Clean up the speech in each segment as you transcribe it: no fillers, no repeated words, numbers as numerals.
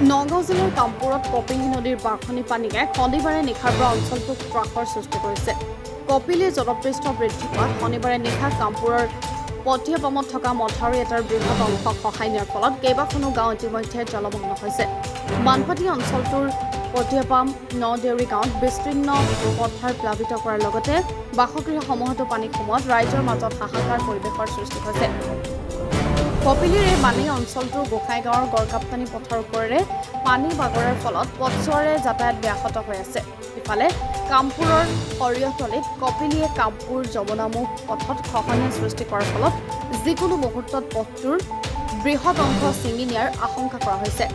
নগাঁও জিলাৰ কামপুৰত কপিলী নদীৰ বাঢ়নি পানীয়ে শনিবাৰে নিশাৰ পৰা অঞ্চলটোত ত্ৰাসৰ সৃষ্টি কৰিছে। কপিলীয়ে জলপৃষ্ঠ বৃদ্ধি পোৱাত শনিবাৰে নিশা কামপুৰৰ পটিয়াপামত থকা মথাউৰি এটাৰ বৃহৎ অংশ খহাই নিয়াৰ ফলত কেইবাখনো গাঁও ইতিমধ্যে জলমগ্ন হৈছে। বানপানী অঞ্চলটোৰ পটিয়াপাম নদেউৰী গাঁৱত বিস্তীৰ্ণ পথাৰ প্লাবিত কৰাৰ লগতে বাসগৃহসমূহতো পানী সোমোৱাত ৰাইজৰ মাজত হাহাকাৰ পৰিৱেশৰ সৃষ্টি হৈছে। কপিলীৰ এই পানী অঞ্চলটোৰ গোসাইগাঁৱৰ গড়কাপ্তানি পথৰ ওপৰেৰে পানী বাগৰাৰ ফলত পথছোৱাৰে যাতায়াত ব্যাহত হৈ আছে। ইফালে কামপুৰৰ সৰিয়হতলীত কপিলীয়ে কামপুৰ যমুনামুখ পথত খহনীয়া সৃষ্টি কৰাৰ ফলত যিকোনো মুহূৰ্তত পথটোৰ বৃহৎ অংশ ছিঙি নিয়াৰ আশংকা কৰা হৈছে।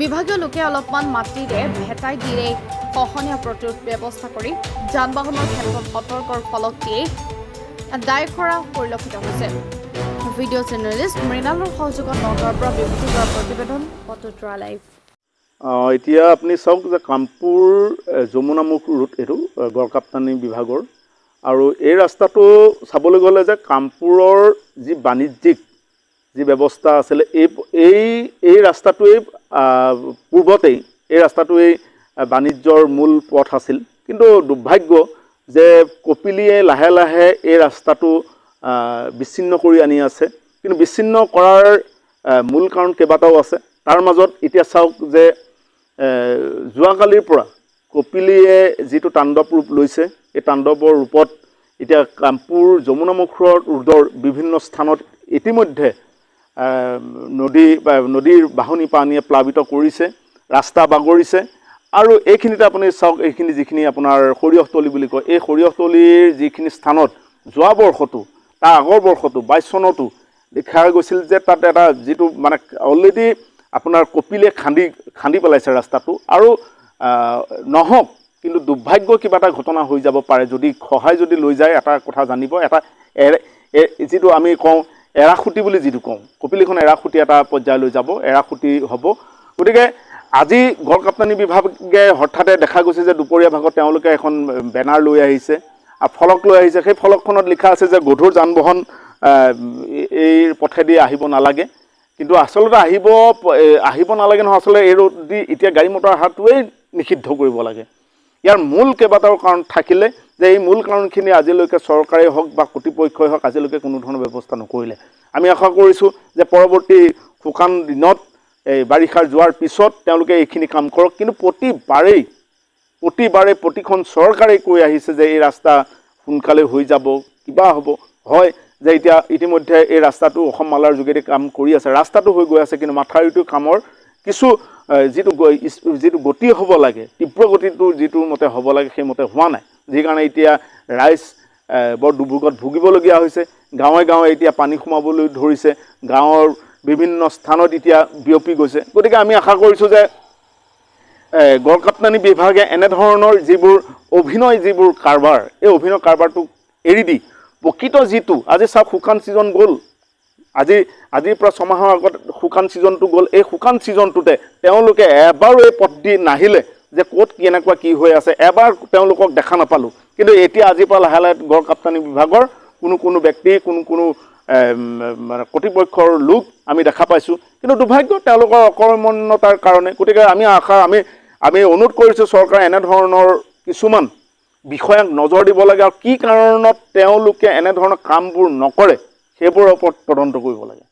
বিভাগীয় লোকে অলপমান মাটিৰে ভেটাই দিয়েই খহনীয়া প্ৰতিৰোধ ব্যৱস্থা কৰি যান বাহনৰ ক্ষেত্ৰত সতৰ্কৰ ফলক দিয়েই দায় কৰা পৰিলক্ষিত হৈছে। ভিডিঅ' জাৰ্নেলিষ্ট মৃণালৰ সহযোগত নগাঁৱৰ পৰা বিভূতি কৰা প্ৰতিবেদন পটুতৰা লাইভ। এতিয়া আপুনি চাওক যে কামপুৰ যমুনামুখ ৰুট এইটো গড়কাপ্তানি বিভাগৰ, আৰু এই ৰাস্তাটো চাবলৈ গ'লে যে কামপুৰৰ যি বাণিজ্যিক যি ব্যৱস্থা আছিলে এই ৰাস্তাটোৱেই পূৰ্বতেই এই ৰাস্তাটোৱেই বাণিজ্যৰ মূল পথ আছিল। কিন্তু দুৰ্ভাগ্য যে কপিলীয়ে লাহে লাহে এই ৰাস্তাটো বিচ্ছিন্ন কৰি আনি আছে। কিন্তু বিচ্ছিন্ন কৰাৰ মূল কাৰণ কেইবাটাও আছে। তাৰ মাজত এতিয়া চাওক যে যোৱাকালিৰ পৰা কপিলীয়ে যিটো তাণ্ডৱ ৰূপ লৈছে, এই তাণ্ডৱৰ ৰূপত এতিয়া কামপুৰ যমুনামুখ ৰোডৰ বিভিন্ন স্থানত ইতিমধ্যে নদীৰ বাঢ়নি পানীয়ে প্লাবিত কৰিছে, ৰাস্তা বাগৰিছে। আৰু এইখিনিতে আপুনি চাওক, এইখিনি যিখিনি আপোনাৰ সৰিয়হতলী বুলি কয়, এই সৰিয়হতলীৰ যিখিনি স্থানত যোৱা বৰ্ষতো তাৰ আগৰ বৰ্ষতো 22 চনতো দেখা গৈছিল যে তাত এটা যিটো মানে অলৰেডি আপোনাৰ কপিলীয়ে খান্দি পেলাইছে ৰাস্তাটো। আৰু নহওক, কিন্তু দুৰ্ভাগ্য কিবা এটা ঘটনা হৈ যাব পাৰে যদি খহাই যদি লৈ যায়। এটা কথা জানিব, এটা যিটো আমি কওঁ এৰাখুটি বুলি যিটো কওঁ, কপিলীখন এৰাখুটি এটা পৰ্যায়লৈ যাব, এৰাখুটি হ'ব। গতিকে আজি গড়কাপ্তানি বিভাগে হঠাতে দেখা গৈছে যে দুপৰীয়া ভাগত তেওঁলোকে এখন বেনাৰ লৈ আহিছে, ফলক লৈ আহিছে। সেই ফলকখনত লিখা আছে যে গধুৰ যান বাহন এই পথেদি আহিব নালাগে। কিন্তু আচলতে আহিব নালাগে নহয়, আচলতে এই ৰোড দি এতিয়া গাড়ী মটৰ অহাটোৱেই নিষিদ্ধ কৰিব লাগে। ইয়াৰ মূল কেইবাটাও কাৰণ থাকিলে যে এই মূল কাৰণখিনি আজিলৈকে চৰকাৰেই হওক বা কৰ্তৃপক্ষই হওক আজিলৈকে কোনো ধৰণৰ ব্যৱস্থা নকৰিলে। আমি আশা কৰিছোঁ যে পৰৱৰ্তী শুকান দিনত এই বাৰিষাৰ যোৱাৰ পিছত তেওঁলোকে এইখিনি কাম কৰক। কিন্তু প্ৰতিবাৰেই প্ৰতিখন চৰকাৰেই কৈ আহিছে যে এই ৰাস্তা সোনকালে হৈ যাব, কিবা হ'ব। হয় যে এতিয়া ইতিমধ্যে এই ৰাস্তাটো অসম মালাৰ যোগেদি কাম কৰি আছে, ৰাস্তাটো হৈ গৈ আছে, কিন্তু মাথাউৰিটোৰ কামৰ কিছু যিটো গতি হ'ব লাগে, তীব্ৰ গতিটো যিটো মতে হ'ব লাগে সেইমতে হোৱা নাই। যিকাৰণে এতিয়া ৰাইজ বৰ দুৰ্ভোগত ভুগিবলগীয়া হৈছে। গাঁৱে গাঁৱে এতিয়া পানী সোমাবলৈ ধৰিছে, গাঁৱৰ বিভিন্ন স্থানত এতিয়া বিয়পি গৈছে। গতিকে আমি আশা কৰিছোঁ যে গড়কাপ্তানি বিভাগে এনেধৰণৰ যিবোৰ কাৰবাৰ, এই অভিনয় কাৰবাৰটোক এৰি দি প্ৰকৃত যিটো আজি চাওক শুকান ছিজন গ'ল, আজিৰ পৰা ছমাহৰ আগত শুকান ছিজনটো গ'ল। এই শুকান ছিজনটোতে তেওঁলোকে এবাৰো এই পথ দি নাহিলে যে ক'ত কেনেকুৱা কি হৈ আছে, এবাৰ তেওঁলোকক দেখা নাপালোঁ। কিন্তু এতিয়া আজিৰ পৰা লাহে লাহে গড়কাপ্তানি বিভাগৰ কোনো ব্যক্তি কোনো মানে কৰ্তৃপক্ষৰ লোক আমি দেখা পাইছোঁ। কিন্তু দুৰ্ভাগ্য তেওঁলোকৰ অকৰ্মণ্যতাৰ কাৰণে। গতিকে আমি অনুৰোধ কৰিছোঁ চৰকাৰে এনেধৰণৰ কিছুমান বিষয়াক নজৰ দিব লাগে, আৰু কি কাৰণত তেওঁলোকে এনেধৰণৰ কামবোৰ নকৰে সেইবোৰৰ ওপৰত তদন্ত কৰিব লাগে।